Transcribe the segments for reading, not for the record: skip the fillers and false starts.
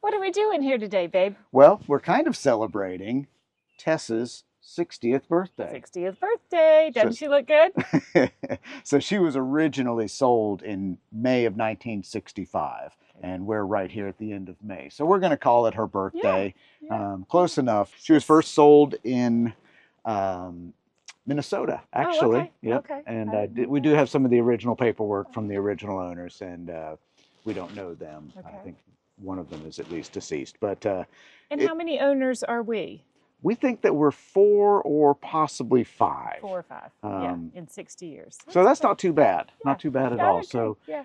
What are we doing here today, babe? Well, we're kind of celebrating Tess's 60th birthday. 60th birthday. Doesn't she look good? So she was originally sold in May of 1965, and we're right here at the end of May. So we're going to call it her birthday. Yeah. Close enough. She was first sold in Minnesota, actually. Oh, okay. Yep. Okay. And we do have some of the original paperwork from the original owners, and we don't know them. Okay. I think one of them is at least deceased. But and how many owners are we? we think that we're 4 or possibly 5. 4 or 5. In 60 years. So that's not too bad. Yeah. Not too bad at Yeah, all. okay. So, Yeah.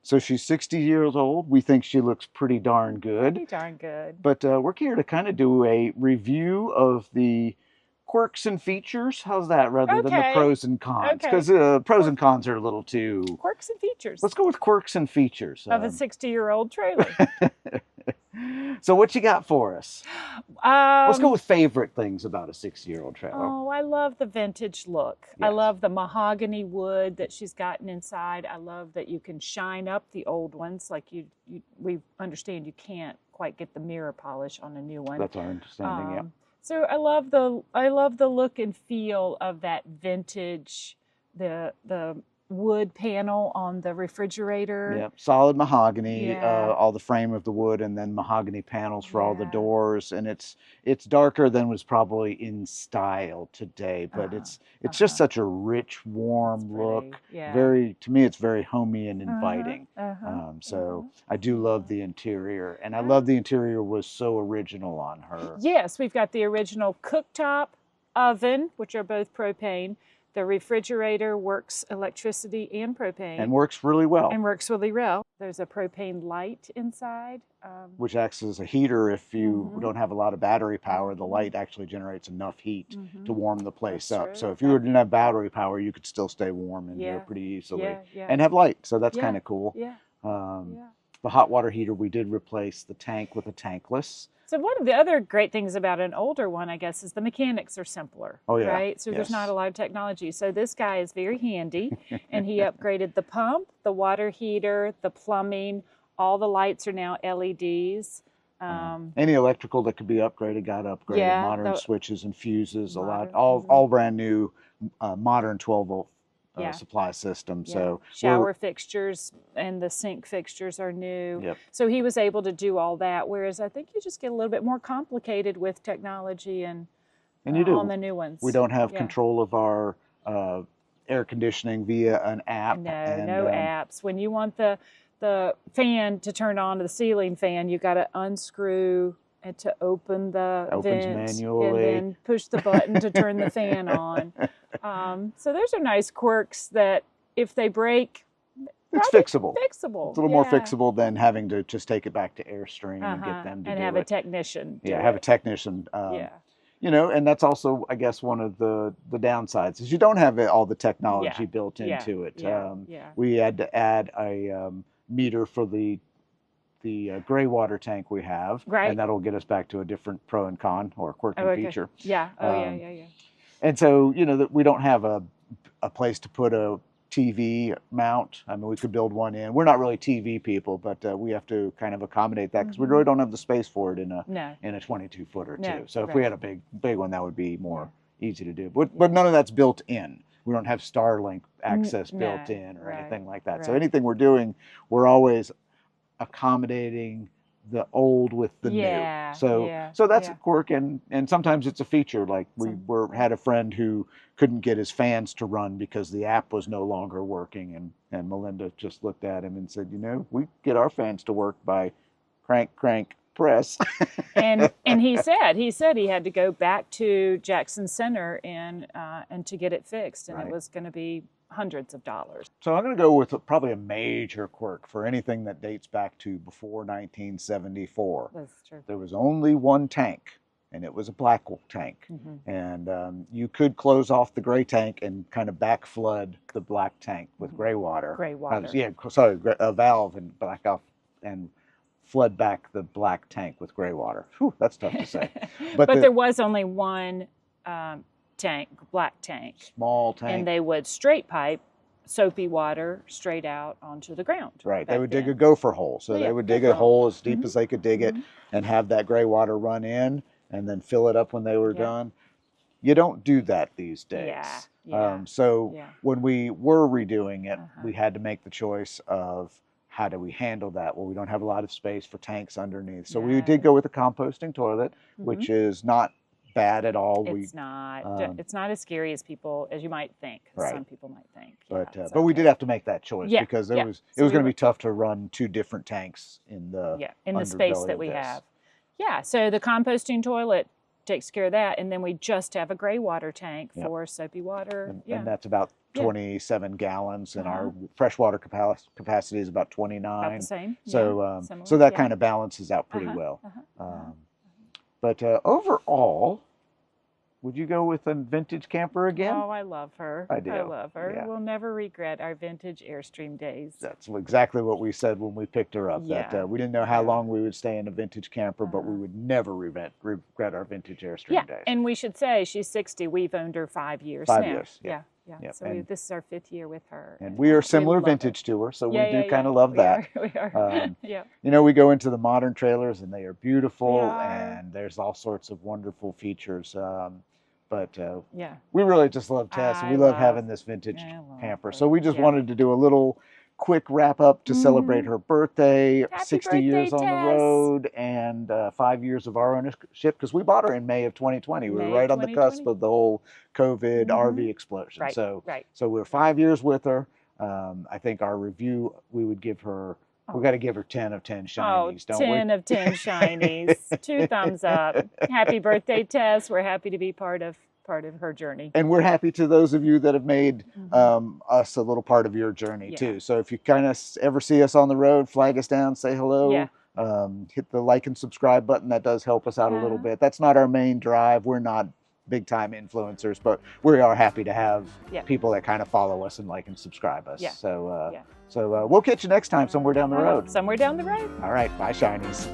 so she's 60 years old. We think she looks pretty darn good. Pretty darn good. But we're here to kind of do a review of the quirks and features. How's that, rather than the Okay. pros and cons? Okay. Because pros and cons are a little too... Quirks and features Let's go with quirks and features. of a 60-year-old trailer. So what you got for us? Let's go with favorite things about a 60-year-old trailer. Oh, I love the vintage look. I Yes. love the mahogany wood that she's gotten inside. I love that you can shine up the old ones. Like we understand you can't quite get the mirror polish on a new one. That's our understanding, yeah. So I love the look and feel of that vintage, the wood panel on the refrigerator. Yep, solid mahogany, Yeah. all the frame of the wood, and then mahogany panels for all the Yeah. doors. And it's darker than was probably in style today, but it's just such a rich, warm look. Yeah. To me, it's very homey and inviting. So I do love the interior, and I love the interior was so original on her. Yes, we've got the original cooktop, oven, which are both propane. The refrigerator works electricity and propane. And works really well. And works really well. There's a propane light inside. Which acts as a heater if you don't have a lot of battery power. The light actually generates enough heat to warm the place That's up. true. So if you didn't have battery power, you could still stay warm in here pretty easily. Yeah. And have light, so that's Yeah. kind of cool. Yeah. The hot water heater, we did replace the tank with a tankless. So one of the other great things about an older one, I guess, is the mechanics are simpler. Oh, yeah. Right? So there's not a lot of technology. So this guy is very handy, and he upgraded the pump, the water heater, the plumbing. All the lights are now LEDs. Any electrical that could be upgraded got upgraded. Yeah, Modern switches and fuses, Modern, all brand new, modern 12-volt supply system. Yeah. So shower fixtures and the sink fixtures are new. Yep. So he was able to do all that, whereas I think you just get a little bit more complicated with technology and you do. on the new ones. We don't have control of our air conditioning via an app. No apps. When you want the fan to turn on, the ceiling fan, you got to unscrew and to open the Opens vent manually. and then push the button to turn the fan on. So those are nice quirks that if they break, it's fixable. Fixable. It's a little more fixable than having to just take it back to Airstream and get them to and do have it. a technician. Have a technician. Yeah. And that's also, I guess, one of the downsides is you don't have all the technology built into it. We had to add a meter for the gray water tank we have, and that'll get us back to a different pro and con or quirk and feature. Yeah. And so, that we don't have a place to put a TV mount. I mean, we could build one in. We're not really TV people, but we have to kind of accommodate that because we really don't have the space for it in a 22-footer too. So if we had a big one, that would be more easy to do. But none of that's built in. We don't have Starlink access built in or anything like that. So anything we're doing, we're always accommodating the old with the new. So that's a quirk, and sometimes it's a feature. Like we had a friend who couldn't get his fans to run because the app was no longer working, and Melinda just looked at him and said, we get our fans to work by crank, press. and he said he had to go back to Jackson Center and to get it fixed, and it was going to be hundreds of dollars. So I'm going to go with probably a major quirk for anything that dates back to before 1974. That's true. There was only one tank, and it was a black tank. And you could close off the gray tank and kind of back flood the black tank with gray water. A valve and black off and flood back the black tank with gray water. Whew, that's tough to say. But there was only one tank, black tank. Small tank. And they would straight pipe soapy water straight out onto the ground. Right. They back would dig a then. gopher hole. So Yeah, they would dig gopher a hole as deep Mhm. as they could dig it Mhm. and have that gray water run in and then fill it up when they were Yeah. done. You don't do that these Yeah, days. yeah, So yeah. when we were redoing it, Uh-huh. we had to make the choice of how do we handle that? Well, we don't have a lot of space for tanks underneath. So we did No. go with a composting toilet, which is not bad at all. It's not. It's not as scary as you might think. Right. Some people might think. Yeah, But it's but we okay. did have to make that choice Yeah, because yeah. it was So we going to were- be tough to run 2 different tanks in the in the space underbelly that of we this. have. Yeah. So the composting toilet takes care of that, and then we just have a gray water tank Yep. for soapy water. And that's about Yeah. 27 gallons, and our Uh-huh. freshwater capacity is about 29. About the same. So yeah, similar, so that yeah. kind of balances out pretty Uh-huh, well. uh-huh. But overall, would you go with a vintage camper again? Oh, I love her. I do. I love her. Yeah. We'll never regret our vintage Airstream days. That's exactly what we said when we picked her up. Yeah. That we didn't know how Yeah. long we would stay in a vintage camper, but we Uh-huh. would never regret our vintage Airstream Yeah, days. and we should say she's 60. We've owned her 5 years 5 now. years, yeah. Yeah. Yep, So and- this is our 5th year with her. And we are similar love it. vintage to her, so Yeah, we do yeah, kind of yeah. love We that. are, we are. Um, Yeah. We go into the modern trailers and they are beautiful, They are. and there's all sorts of wonderful features. But Yeah. we really just love Tess, and we I love love- having this vintage I love camper. her. So we just Yeah. wanted to do a little quick wrap up to celebrate her birthday, Happy 60 years birthday, on the Tess. road, and 5 years of our ownership, because we bought her in May of 2020. We were May right of on the cusp 2020. of the whole COVID RV explosion. Right, So right. so we're 5 years with her. I think our review, we would give her, we got to give her 10 of 10 shinies, don't 10 we? of 10 shinies. 2 thumbs up. Happy birthday, Tess. We're happy to be part of her journey. And we're happy to those of you that have made us a little part of your journey Yeah. too. So if you kind of ever see us on the road, flag us down, say hello, Yeah. hit the like and subscribe button. That does help us out a little bit. That's not our main drive. We're not big time influencers, but we are happy to have people that kind of follow us and like and subscribe us. Yeah. So we'll catch you next time somewhere down the road. Somewhere down the road. All right. Bye, shinies.